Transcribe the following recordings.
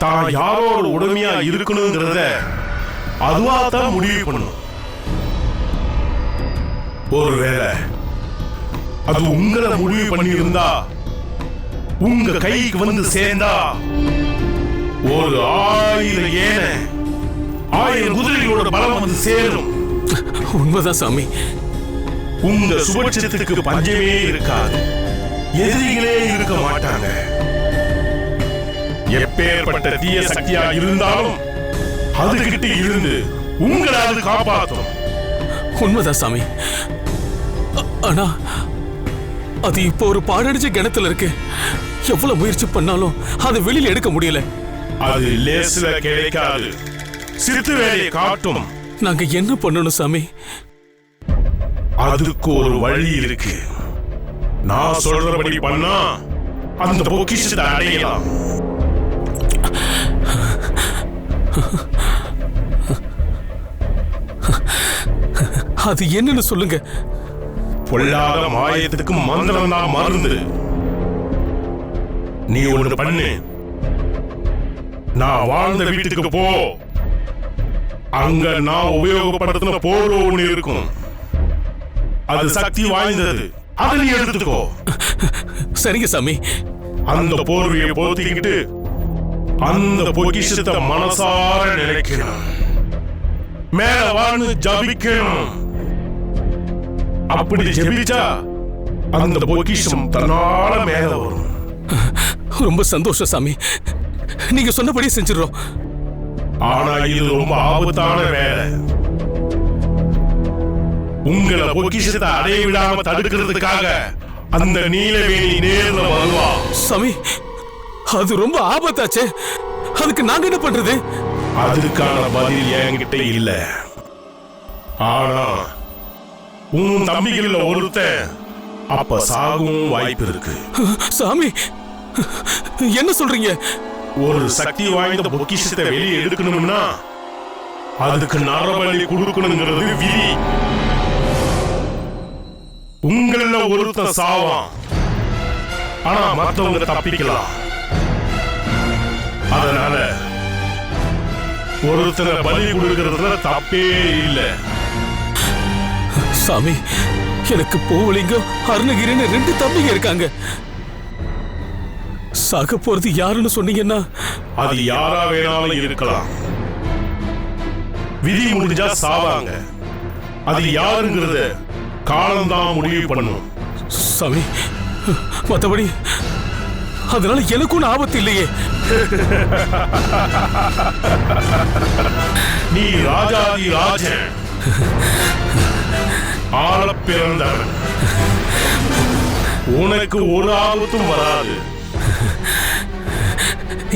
தான் யாரோட உடமையா இருக்கணுங்கிறத அதுவா தான் முடிவு பண்ணும். ஒருவேளை அது உங்களை முடிவு பண்ணியிருந்தா உங்க கைக்கு வந்து சேர்ந்தா ஒரு 1000 ஏனை 1000 குதிரைகளோட பலம் வந்து சேரும். உண்மைதான் சாமி. உங்க சுபட்சத்துக்கு பஞ்சமே இருக்காது, எதிரிகளே இருக்க மாட்டாங்க. எப்பேற்பட்ட தீய சக்தியா இருந்தாலும் அதுகிட்ட இருந்து உங்களை அது காப்பாற்றும். உண்மைதான் சாமி. ஆனா அது இப்போ ஒரு பாழடைஞ்ச கிணத்துல இருக்கு. எவ்வளவு முயற்சி பண்ணாலும் அதை வெளியில எடுக்க முடியல. அது லேசில கிடைக்காது, சிறுத்து வேலையை காட்டும். நாங்க என்ன பண்ணணும் சாமி? அதுக்கு ஒரு வழி இருக்கு. நான் சொல்றபடி பண்ணா அந்த பொக்கிஷத்தை அடையலாம். அது என்னன்னு சொல்லுங்க. பொல்லாத மாயத்துக்கு மந்திரம் தான் மருந்து. நீ ஒன்று பண்ணு, நான் வாழ்ந்த வீட்டுக்கு போ. அங்க நான் உபயோகப்படுத்தின போர்வை ஒண்ணு இருக்கும். அது சக்தி வாய்ந்தது, அதை நீ எடுத்துக்கோ. சரிங்க சாமி. அந்த போர்வையை போத்திக்கிட்டு அந்த பொக்கிஷத்தை மனசார நினைக்கணும், மேல வாழ்ந்து ஜபிக்கணும். அப்படி ஜபிச்சா அந்த பொக்கிஷம் தன்னால மேல வரும். ரொம்ப சந்தோஷம் சாமி, நீங்க சொன்னபடி செஞ்சிடறோம். ஆனா இது ரொம்ப ஆபத்தான வேலை. உங்களை பொக்கிஷத்தை அடைய விடாம தடுக்கிறதுக்காக அந்த நீலவேணி நேர்ல வருவா. சாமி, அது ரொம்ப ஆபத்தாச்சே, அதுக்கு நாங்க என்ன பண்றது? அதுக்கான பதில் என்கிட்ட இல்ல. ஆனா உன் தம்பிகள் ஒருத்தன் அப்ப சாகும் வாய்ப்பு இருக்கு. சாமி, என்ன சொல்றீங்க? ஒரு சக்தி வாய்ந்த பொக்கிஷத்தை வெளியே எடுக்கணும்னா அதுக்கு நரபலி கொடுக்கணுங்கிறது விதி. உங்கள ஒருத்தன் சாவான், ஆனா மற்றவங்க தப்பிக்கலாம். அதனால ஒருத்தனை பலி கொடுக்கறதுல தப்பே இல்லை. சாமி, எனக்கு பூவலிங்கம் அருணகிரின்னு 2 தம்பிங்க இருக்காங்க. சாக போறது யாருன்னு சொன்னீங்கன்னா? அது யாரா வேணாலும் இருக்கலாம். விதி முடிஞ்சா சாவாங்க. அது யாருங்கிறத காலம்தான் முடிவு பண்ணும். சாமி, மத்தபடி அதனால எனக்கும் ஆபத்து இல்லையே. நீ ராஜாதி ராஜன், ஆள பிறந்தவன். உனக்கு ஒரு ஆபத்தும் வராது.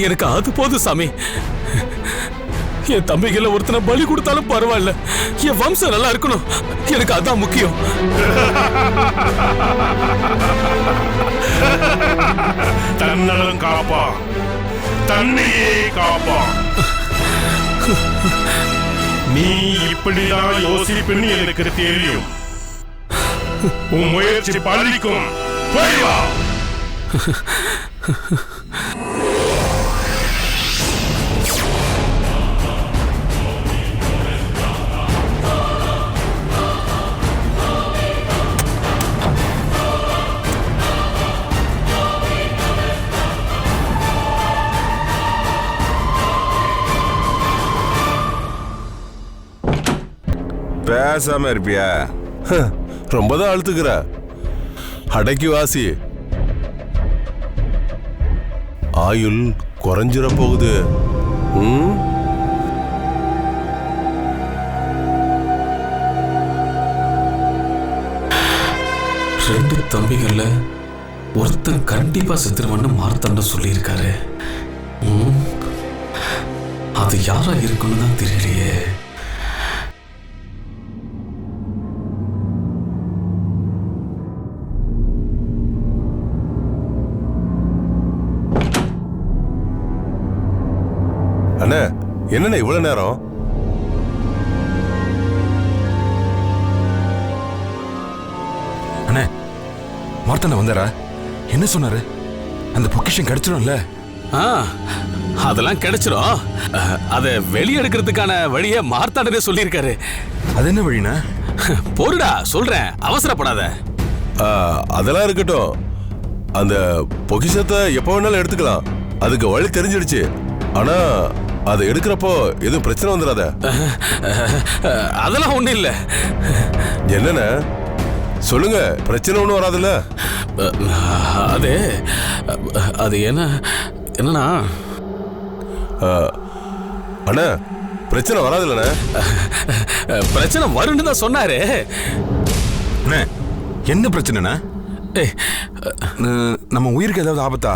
எனக்கு அது போதும் சாமி. என் தம்பிகள ஒருத்தனை பலி கொடுத்தாலும் பரவாயில்ல, என் வம்சம் நல்லா இருக்கணும், எனக்கு அதான் முக்கியம். தன்னலம் காப்பா, தன்னையே காப்பா. நீ இப்படிதான் யோசிப்புன்னு எனக்கு தெரியும். உன் முயற்சி பலிக்கும். போய் வா. பேசாம இருப்பியா? ரொம்பதான் அழுத்துக்கிற. அடக்கி வாசி. ஆயுள் குறைஞ்சிட போகுது. ரெண்டு தம்பிகள்ல ஒருத்தன் கண்டிப்பா செத்துருவான்னு மார்த்தாண்ட சொல்லியிருக்காரு. அது யாரா இருக்குன்னு தான் தெரியலையே. அண்ணா, என்னண்ணா இவ்வளவு நேரம்? அண்ணே, மார்த்தாண்ட வந்தாரா? என்ன சொன்னாரு? அந்த பொக்கிஷம் கிடைச்சிடும்ல? ஆ, அதெல்லாம் கிடைச்சிரும். அதை வெளியெடுக்கிறதுக்கான வழியை மார்த்தாண்டனே சொல்லியிருக்காரு. அது என்ன வழினா? பொருடா சொல்றேன், அவசரப்படாத. அதெல்லாம் இருக்கட்டும். அந்த பொக்கிஷத்தை எப்போ வேணாலும் எடுத்துக்கலாம். அதுக்கு வழி தெரிஞ்சிடுச்சு. ஆனா அதை எடுக்கிறப்போ எதுவும் பிரச்சனை வந்துடாத. அதெல்லாம் ஒண்ணும் இல்ல. என்னண்ணே சொல்லுங்க, பிரச்சனை ஒன்றும் வராதுல்ல? அது அது என்னன்னா அண்ணா, பிரச்சனை வராதுல்லண்ணே? பிரச்சனை வரும்னு தான் சொன்னாரு. என்ன பிரச்சனைனா? நம்ம உயிருக்கு ஏதாவது ஆபத்தா?